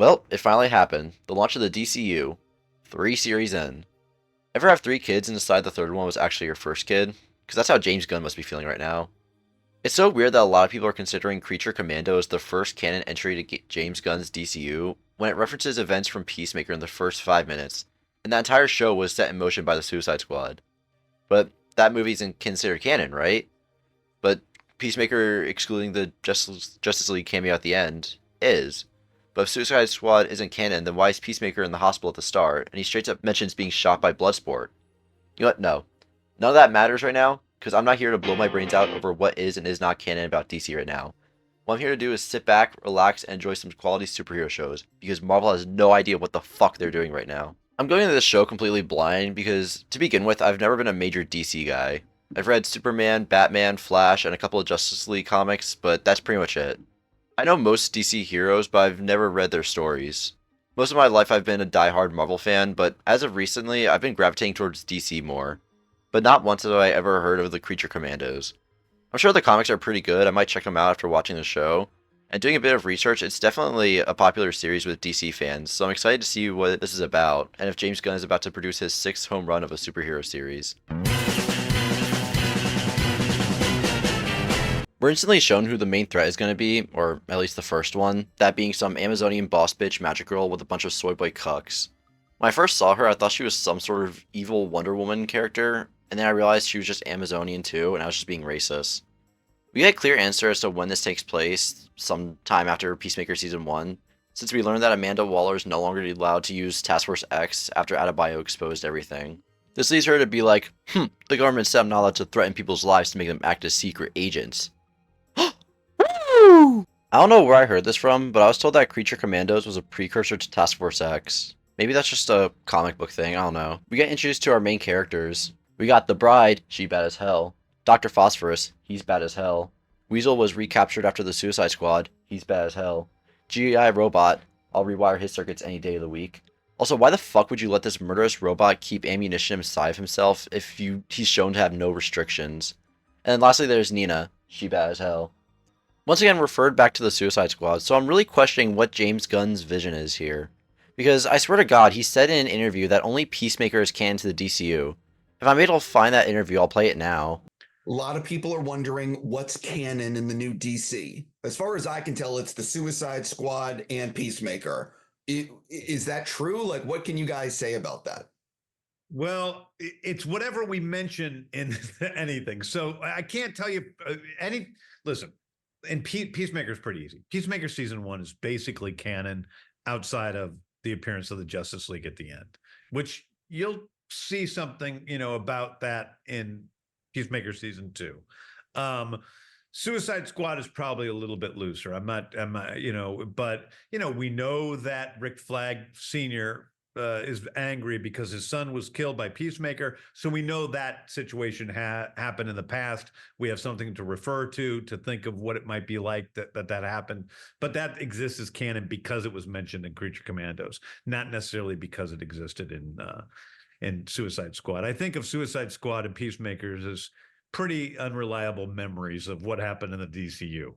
Well, it finally happened. The launch of the DCU. 3 series in. Ever have 3 kids and decide the third one was actually your first kid? Because that's how James Gunn must be feeling right now. It's so weird that a lot of people are considering Creature Commandos the first canon entry to James Gunn's DCU, when it references events from Peacemaker in the first 5 minutes, and that entire show was set in motion by the Suicide Squad. But that movie isn't considered canon, right? But Peacemaker, excluding the Justice League cameo at the end, is. But if Suicide Squad isn't canon, then why is Peacemaker in the hospital at the start, and he straight up mentions being shot by Bloodsport? You know what? No. None of that matters right now, because I'm not here to blow my brains out over what is and is not canon about DC right now. What I'm here to do is sit back, relax, and enjoy some quality superhero shows, because Marvel has no idea what the fuck they're doing right now. I'm going into this show completely blind because, to begin with, I've never been a major DC guy. I've read Superman, Batman, Flash, and a couple of Justice League comics, but that's pretty much it. I know most DC heroes, but I've never read their stories. Most of my life I've been a die-hard Marvel fan, but as of recently, I've been gravitating towards DC more. But not once have I ever heard of the Creature Commandos. I'm sure the comics are pretty good, I might check them out after watching the show. And doing a bit of research, it's definitely a popular series with DC fans, so I'm excited to see what this is about, and if James Gunn is about to produce his 6th home run of a superhero series. We're instantly shown who the main threat is going to be, or at least the first one, that being some Amazonian boss bitch magic girl with a bunch of soy boy cucks. When I first saw her, I thought she was some sort of evil Wonder Woman character, and then I realized she was just Amazonian too, and I was just being racist. We get a clear answer as to when this takes place, sometime after Peacemaker Season 1, since we learned that Amanda Waller is no longer allowed to use Task Force X after Adebayo exposed everything. This leads her to be like, the government said I'm not allowed to threaten people's lives to make them act as secret agents. I don't know where I heard this from, but I was told that Creature Commandos was a precursor to Task Force X. Maybe that's just a comic book thing, I don't know. We get introduced to our main characters. We got the Bride, she bad as hell. Dr. Phosphorus, he's bad as hell. Weasel was recaptured after the Suicide Squad, he's bad as hell. GI Robot, I'll rewire his circuits any day of the week. Also, why the fuck would you let this murderous robot keep ammunition inside of himself if he's shown to have no restrictions? And then lastly there's Nina, she bad as hell. Once again referred back to the Suicide Squad, so I'm really questioning what James Gunn's vision is here. Because I swear to God, he said in an interview that only Peacemaker is canon to the DCU. If I'm able to find that interview, I'll play it now. A lot of people are wondering what's canon in the new DC. As far as I can tell, it's the Suicide Squad and Peacemaker. Is that true? Like, what can you guys say about that? Well, it's whatever we mention in anything. So I can't tell you listen, and Peacemaker is pretty easy. Peacemaker Season 1 is basically canon outside of the appearance of the Justice League at the end, which you'll see something, about that in Peacemaker Season 2. Suicide Squad is probably a little bit looser. I'm not, but we know that Rick Flag Sr. Is angry because his son was killed by Peacemaker. So we know that situation happened in the past. We have something to refer to think of what it might be like that happened. But that exists as canon because it was mentioned in Creature Commandos, not necessarily because it existed in Suicide Squad. I think of Suicide Squad and Peacemakers as pretty unreliable memories of what happened in the DCU.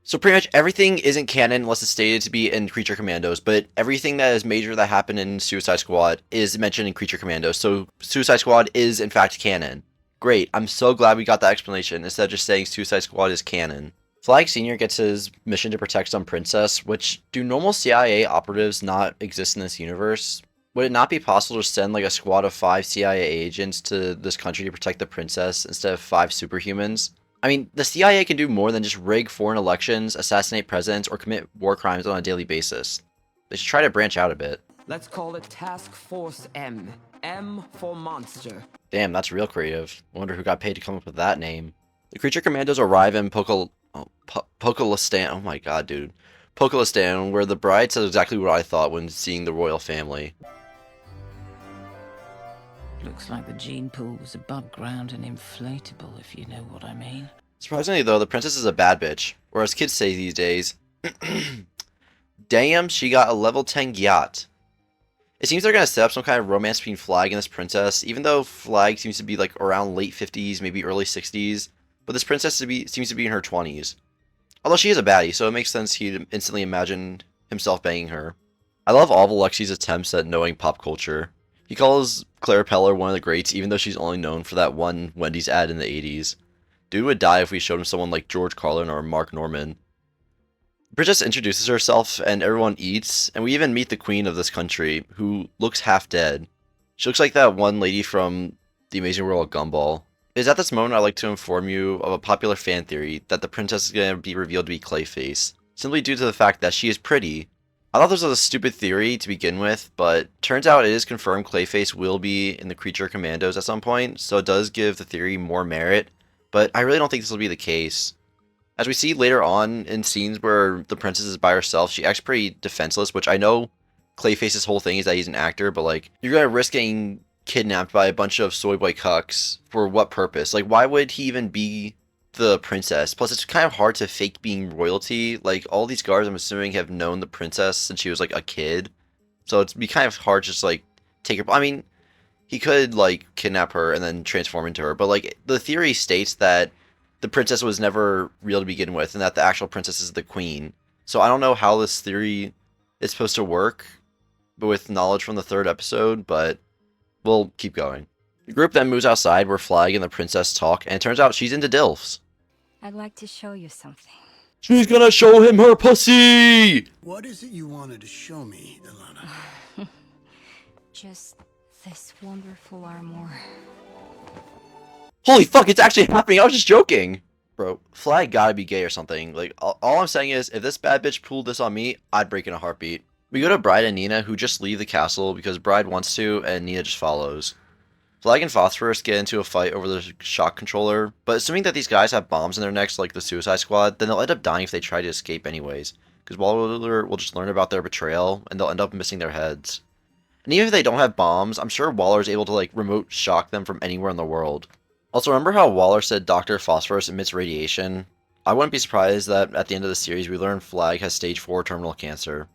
So pretty much everything isn't canon unless it's stated to be in Creature Commandos, but everything that is major that happened in Suicide Squad is mentioned in Creature Commandos, so Suicide Squad is in fact canon. Great, I'm so glad we got that explanation instead of just saying Suicide Squad is canon. Flag Sr. gets his mission to protect some princess, which do normal CIA operatives not exist in this universe? Would it not be possible to send like a squad of 5 CIA agents to this country to protect the princess instead of 5 superhumans? I mean, the CIA can do more than just rig foreign elections, assassinate presidents, or commit war crimes on a daily basis. They should try to branch out a bit. Let's call it Task Force M. M for monster. Damn, that's real creative. I wonder who got paid to come up with that name. The Creature Commandos arrive in Pokolistan. Oh my god, dude. Pokolistan, where the bride says exactly what I thought when seeing the royal family. Looks like the gene pool was above ground and inflatable, if you know what I mean. Surprisingly though, the princess is a bad bitch. Or as kids say these days, damn, she got a level 10 yacht. It seems they're going to set up some kind of romance between Flag and this princess, even though Flag seems to be like around late 50s, maybe early 60s, but this princess seems to be in her 20s. Although she is a baddie, so it makes sense he'd instantly imagine himself banging her. I love all of Alexi's attempts at knowing pop culture. He calls Claire Peller one of the greats, even though she's only known for that one Wendy's ad in the 80s. Dude would die if we showed him someone like George Carlin or Mark Norman. Princess introduces herself, and everyone eats, and we even meet the queen of this country, who looks half dead. She looks like that one lady from The Amazing World of Gumball. It is at this moment I'd like to inform you of a popular fan theory that the princess is going to be revealed to be Clayface, simply due to the fact that she is pretty. I thought this was a stupid theory to begin with, but turns out it is confirmed Clayface will be in the Creature Commandos at some point, so it does give the theory more merit, but I really don't think this will be the case. As we see later on in scenes where the princess is by herself, she acts pretty defenseless, which I know Clayface's whole thing is that he's an actor, but like, you're gonna risk getting kidnapped by a bunch of soy boy cucks for what purpose? Like, why would he even be the princess? Plus, it's kind of hard to fake being royalty. Like, all these guards, I'm assuming, have known the princess since she was like a kid, so it'd be kind of hard to just like take her. I mean, he could like kidnap her and then transform into her, but like the theory states that the princess was never real to begin with, and that the actual princess is the queen. So I don't know how this theory is supposed to work, but with knowledge from the third episode, but we'll keep going. The group then moves outside where Flag and the princess talk, and it turns out she's into DILFs. I'd like to show you something. She's gonna show him her pussy! What is it you wanted to show me, Ilana? Just this wonderful armor. Holy fuck, it's actually happening! I was just joking! Bro, Flag gotta be gay or something. Like, all I'm saying is, if this bad bitch pulled this on me, I'd break in a heartbeat. We go to Bride and Nina, who just leave the castle because Bride wants to, and Nina just follows. Flag and Phosphorus get into a fight over the shock controller, but assuming that these guys have bombs in their necks like the Suicide Squad, then they'll end up dying if they try to escape anyways, because Waller will just learn about their betrayal, and they'll end up missing their heads. And even if they don't have bombs, I'm sure Waller is able to like remote shock them from anywhere in the world. Also, remember how Waller said Dr. Phosphorus emits radiation? I wouldn't be surprised that at the end of the series we learn Flag has stage 4 terminal cancer.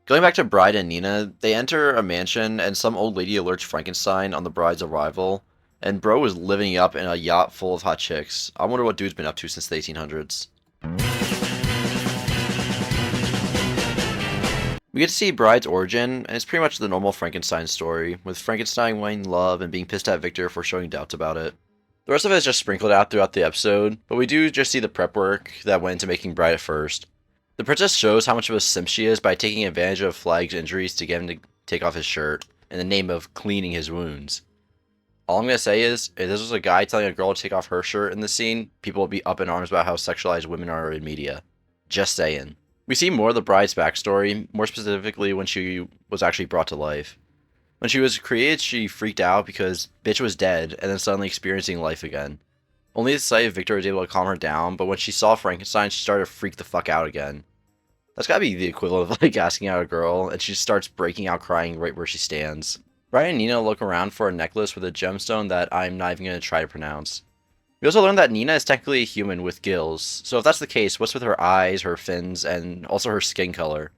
Going back to Bride and Nina, they enter a mansion and some old lady alerts Frankenstein on the bride's arrival, and bro is living up in a yacht full of hot chicks. I wonder what dude's been up to since the 1800s. We get to see Bride's origin, and it's pretty much the normal Frankenstein story, with Frankenstein wanting love and being pissed at Victor for showing doubts about it. The rest of it is just sprinkled out throughout the episode, but we do just see the prep work that went into making Bride at first. The princess shows how much of a simp she is by taking advantage of Flag's injuries to get him to take off his shirt, in the name of cleaning his wounds. All I'm going to say is, if this was a guy telling a girl to take off her shirt in the scene, people would be up in arms about how sexualized women are in media. Just saying. We see more of the bride's backstory, more specifically when she was actually brought to life. When she was created, she freaked out because bitch was dead and then suddenly experiencing life again. Only the sight of Victor was able to calm her down, but when she saw Frankenstein, she started to freak the fuck out again. That's gotta be the equivalent of like asking out a girl, and she just starts breaking out crying right where she stands. Brian and Nina look around for a necklace with a gemstone that I'm not even going to try to pronounce. We also learn that Nina is technically a human with gills, so if that's the case, what's with her eyes, her fins, and also her skin color?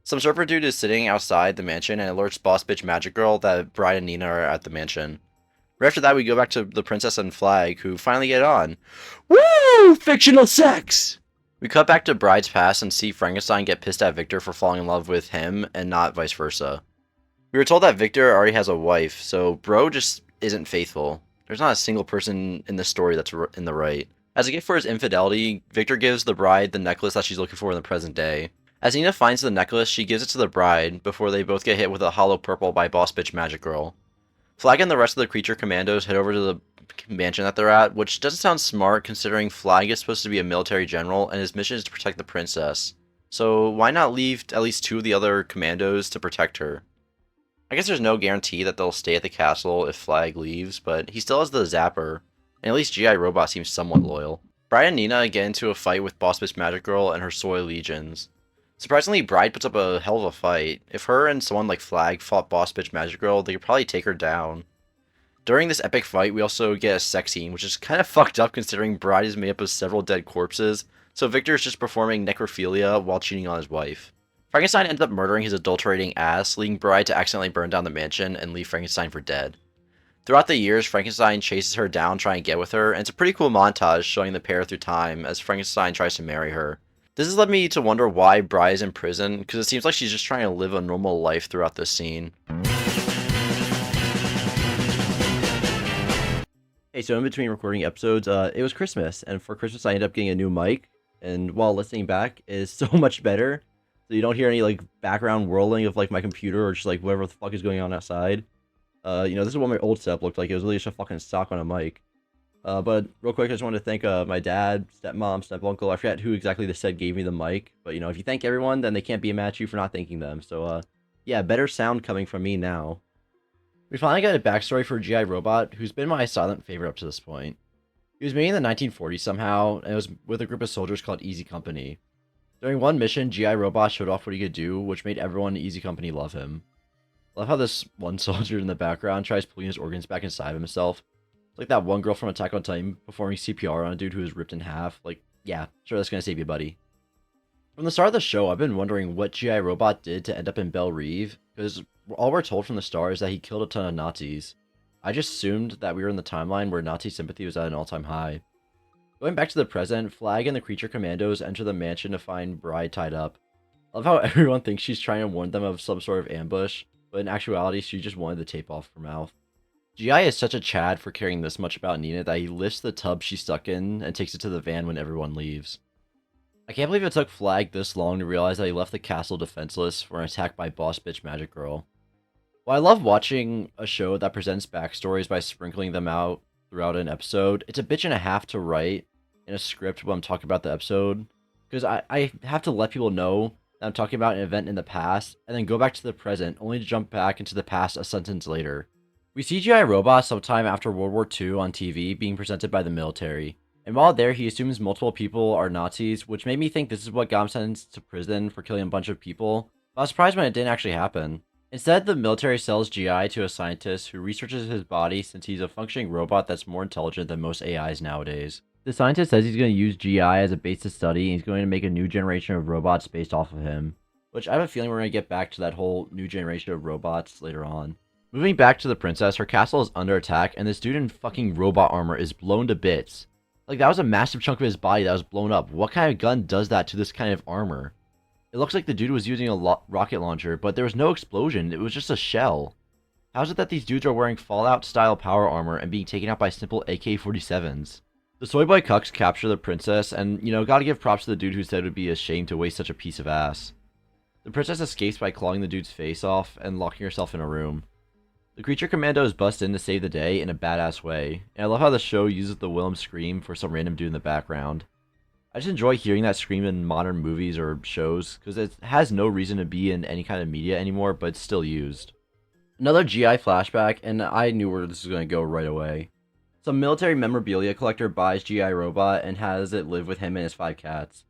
Some surfer dude is sitting outside the mansion and alerts Boss Bitch Magic Girl that Brian and Nina are at the mansion. Right after that, we go back to the princess and Flag, who finally get on. Woo! Fictional sex! We cut back to Bride's past and see Frankenstein get pissed at Victor for falling in love with him, and not vice versa. We were told that Victor already has a wife, so bro just isn't faithful. There's not a single person in this story that's in the right. As a gift for his infidelity, Victor gives the bride the necklace that she's looking for in the present day. As Nina finds the necklace, she gives it to the bride, before they both get hit with a hollow purple by Boss Bitch Magic Girl. Flag and the rest of the Creature Commandos head over to the mansion that they're at, which doesn't sound smart considering Flag is supposed to be a military general and his mission is to protect the princess. So why not leave at least 2 of the other commandos to protect her? I guess there's no guarantee that they'll stay at the castle if Flag leaves, but he still has the Zapper, and at least G.I. Robot seems somewhat loyal. Bride and Nina get into a fight with Boss Bitch Magic Girl and her soy legions. Surprisingly, Bride puts up a hell of a fight. If her and someone like Flag fought Boss Bitch Magic Girl, they could probably take her down. During this epic fight, we also get a sex scene, which is kind of fucked up considering Bride is made up of several dead corpses, so Victor is just performing necrophilia while cheating on his wife. Frankenstein ends up murdering his adulterating ass, leading Bride to accidentally burn down the mansion and leave Frankenstein for dead. Throughout the years, Frankenstein chases her down trying to get with her, and it's a pretty cool montage showing the pair through time as Frankenstein tries to marry her. This has led me to wonder why Bride is in prison, because it seems like she's just trying to live a normal life throughout this scene. Hey, so in between recording episodes, it was Christmas, and for Christmas I ended up getting a new mic, and while listening back, it is so much better, so you don't hear any, like, background whirling of, like, my computer or just, like, whatever the fuck is going on outside. This is what my old setup looked like. It was really just a fucking stock on a mic. But real quick, I just wanted to thank my dad, stepmom, stepuncle. I forget who exactly this said gave me the mic. But, if you thank everyone, then they can't be mad at you for not thanking them. So, yeah, better sound coming from me now. We finally got a backstory for G.I. Robot, who's been my silent favorite up to this point. He was made in the 1940s somehow, and it was with a group of soldiers called Easy Company. During one mission, G.I. Robot showed off what he could do, which made everyone in Easy Company love him. I love how this one soldier in the background tries pulling his organs back inside of himself. It's like that one girl from Attack on Titan performing CPR on a dude who was ripped in half. Like, yeah, sure, that's gonna save you, buddy. From the start of the show, I've been wondering what G.I. Robot did to end up in Belle Reve, because all we're told from the start is that he killed a ton of Nazis. I just assumed that we were in the timeline where Nazi sympathy was at an all-time high. Going back to the present, Flag and the Creature Commandos enter the mansion to find Bride tied up. I love how everyone thinks she's trying to warn them of some sort of ambush, but in actuality, she just wanted the tape off her mouth. G.I. is such a Chad for caring this much about Nina that he lifts the tub she's stuck in and takes it to the van when everyone leaves. I can't believe it took Flag this long to realize that he left the castle defenseless for an attack by boss bitch Magic Girl. While I love watching a show that presents backstories by sprinkling them out throughout an episode, it's a bitch and a half to write in a script when I'm talking about the episode, because I have to let people know that I'm talking about an event in the past, and then go back to the present, only to jump back into the past a sentence later. We see G.I. Robot sometime after World War II on TV being presented by the military, and while there he assumes multiple people are Nazis, which made me think this is what got him sentenced to prison for killing a bunch of people, but I was surprised when it didn't actually happen. Instead, the military sells G.I. to a scientist who researches his body since he's a functioning robot that's more intelligent than most AIs nowadays. The scientist says he's going to use G.I. as a base to study, and he's going to make a new generation of robots based off of him. Which I have a feeling we're going to get back to that whole new generation of robots later on. Moving back to the princess, her castle is under attack, and this dude in fucking robot armor is blown to bits. Like, that was a massive chunk of his body that was blown up. What kind of gun does that to this kind of armor? It looks like the dude was using a rocket launcher, but there was no explosion, it was just a shell. How is it that these dudes are wearing Fallout-style power armor and being taken out by simple AK-47s? The soy boy cucks capture the princess, and, gotta give props to the dude who said it would be a shame to waste such a piece of ass. The princess escapes by clawing the dude's face off and locking herself in a room. The Creature Commandos bust in to save the day in a badass way, and I love how the show uses the Willem scream for some random dude in the background. I just enjoy hearing that scream in modern movies or shows, because it has no reason to be in any kind of media anymore, but it's still used. Another GI flashback, and I knew where this was going to go right away. Some military memorabilia collector buys G.I. Robot and has it live with him and his 5 cats.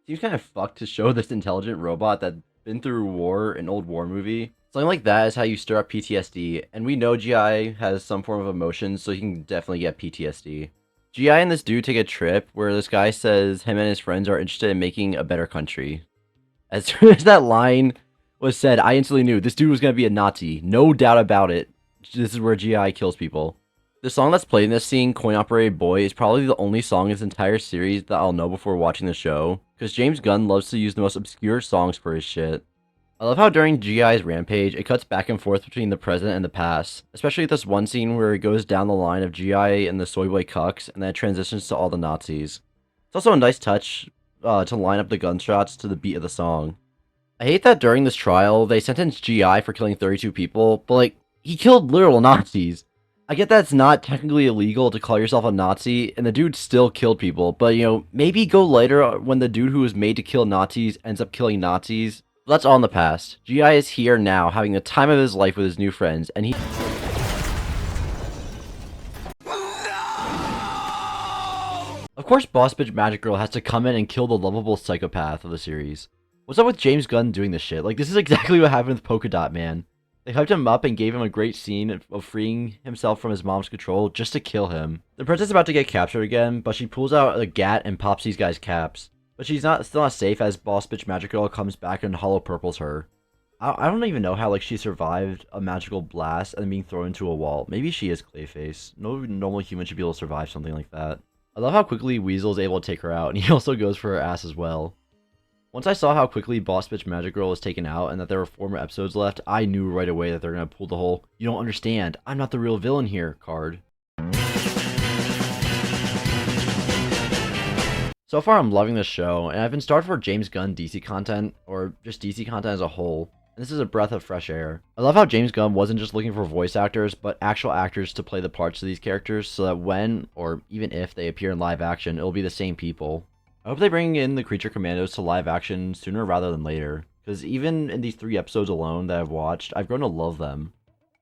Seems kind of fucked to show this intelligent robot that's been through war, an old war movie. Something like that is how you stir up PTSD, and we know G.I. has some form of emotion, so he can definitely get PTSD. G.I. and this dude take a trip where this guy says him and his friends are interested in making a better country. As soon as that line was said, I instantly knew this dude was going to be a Nazi. No doubt about it. This is where G.I. kills people. The song that's played in this scene, Coin Operated Boy, is probably the only song in this entire series that I'll know before watching the show, because James Gunn loves to use the most obscure songs for his shit. I love how during G.I.'s rampage, it cuts back and forth between the present and the past, especially this one scene where it goes down the line of G.I. and the soy boy cucks, and then it transitions to all the Nazis. It's also a nice touch to line up the gunshots to the beat of the song. I hate that during this trial, they sentenced G.I. for killing 32 people, but he killed literal Nazis. I get that it's not technically illegal to call yourself a Nazi, and the dude still killed people, but maybe go later when the dude who was made to kill Nazis ends up killing Nazis. But that's all in the past. G.I. is here now, having the time of his life with his new friends, and he... Of course, Boss Bitch Magic Girl has to come in and kill the lovable psychopath of the series. What's up with James Gunn doing this shit? This is exactly what happened with Polka Dot Man. They hyped him up and gave him a great scene of freeing himself from his mom's control just to kill him. The princess is about to get captured again, but she pulls out a gat and pops these guys' caps. But she's still not safe as Boss Bitch Magic Girl comes back and hollow purples her. I don't even know how like she survived a magical blast and being thrown into a wall. Maybe she is Clayface. No normal human should be able to survive something like that. I love how quickly Weasel is able to take her out, and he also goes for her ass as well. Once I saw how quickly Boss Bitch Magic Girl was taken out and that there were 4 more episodes left, I knew right away that they're going to pull the whole "you don't understand, I'm not the real villain here" card. So far I'm loving this show, and I've been starved for James Gunn DC content, or just DC content as a whole. And this is a breath of fresh air. I love how James Gunn wasn't just looking for voice actors, but actual actors to play the parts of these characters so that when, or even if they appear in live action, it'll be the same people. I hope they bring in the Creature Commandos to live action sooner rather than later, because even in these 3 episodes alone that I've watched, I've grown to love them.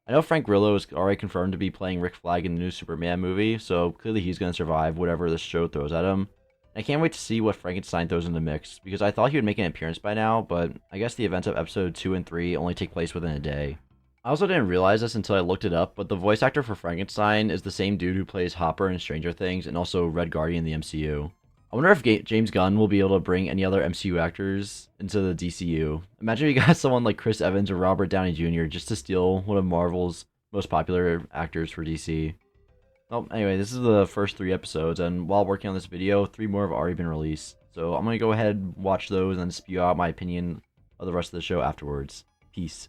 I know Frank Grillo is already confirmed to be playing Rick Flag in the new Superman movie, so clearly he's going to survive whatever this show throws at him. I can't wait to see what Frankenstein throws in the mix, because I thought he would make an appearance by now, but I guess the events of episode 2 and 3 only take place within a day. I also didn't realize this until I looked it up, but the voice actor for Frankenstein is the same dude who plays Hopper in Stranger Things and also Red Guardian in the MCU. I wonder if James Gunn will be able to bring any other MCU actors into the DCU. Imagine if you got someone like Chris Evans or Robert Downey Jr. just to steal one of Marvel's most popular actors for DC. Well, anyway, this is the first 3 episodes, and while working on this video, 3 more have already been released. So I'm going to go ahead and watch those and spew out my opinion of the rest of the show afterwards. Peace.